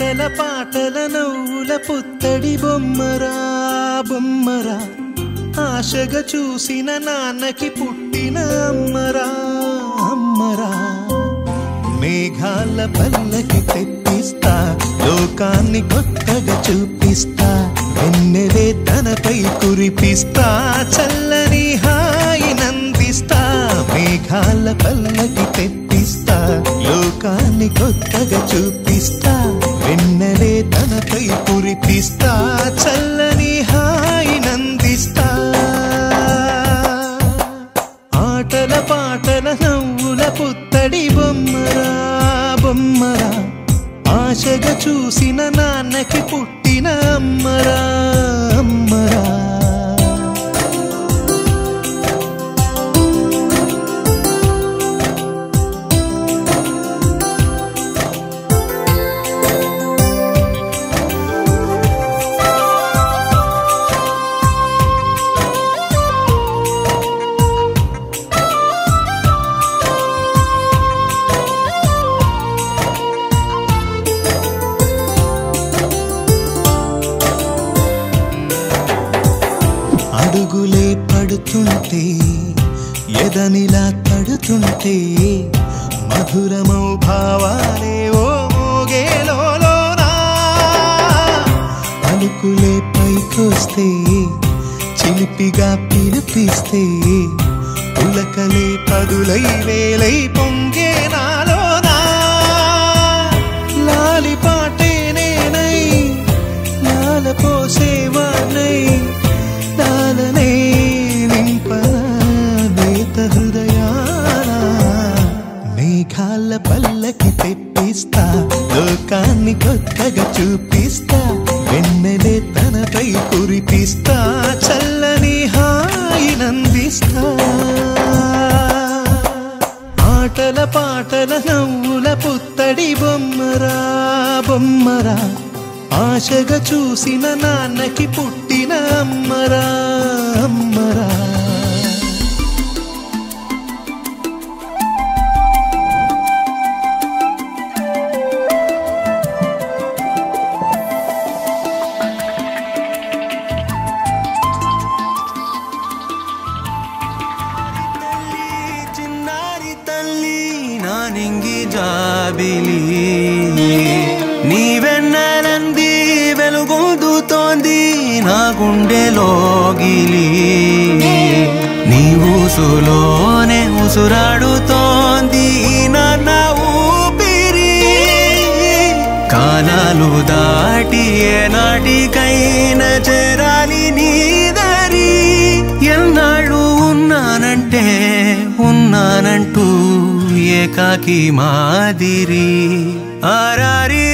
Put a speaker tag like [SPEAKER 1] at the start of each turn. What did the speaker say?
[SPEAKER 1] ఆటల పాటల నవ్వుల పుత్తడి బొమ్మరా బొమ్మరా ఆశగా చూసిన నాన్నకి పుట్టిన అమ్మరా అమ్మరా మేఘాల పల్లకి తెప్పిస్తా లోకాన్ని కొత్తగా చూపిస్తా వెన్నెలే తనపై కురిపిస్తా చల్లని హాయి నందిస్తా మేఘాల పల్లకి తెప్పిస్తా లోకాన్ని కొత్తగా చూపిస్తా వెన్నెలే తనపై కురిపిస్తా చల్లని హాయి నందిస్తా ఆటల పాటల నవ్వుల పుత్తడి బొమ్మరా బొమ్మరా ఆశగా చూసిన నాన్నకి పుట్టిన అమ్మరా అమ్మరా అడుగులే పడుతుంటే ఎదనిలా తడుతుంటే మధురమౌ భావాలే ఓ మోగేలోనా పలుకులే పైకొస్తే చిలిపిగా పిలిపిస్తే పులకలే పదులై వేలై పొంగే నాలోనా లాలి పాటే నేనై లాల పోసేవాణ్ణై లాలనే నింపనా నేత హృదయాన మేఘాల పల్లకి తెప్పిస్తా లోకాన్ని కొత్తగా చూపిస్తా వెన్నెలే తనపై కురిపిస్తా చల్లని హాయి నందిస్తా ఆటల పాటల నవ్వుల పుత్తడి బొమ్మరా బొమ్మరా ఆశగా చూసిన నాన్నకి పుట్టిన అమ్మరా అమ్మరా చిన్నారి తల్లి నా నింగి జాబిలి నీవెన్నెలంది వెలుగొందుతోంది నా గుండెలోగిలి నీ ఊసులోనే ఉసురాడుతోంది నా ఊపిరి కాలాలు దాటి ఏనాటికైనా చేరాలి నీ దరి ఎన్నాళ్ళు ఉన్నానంటే ఉన్నానంటూ ఏకాకి మాదిరి ఆరారి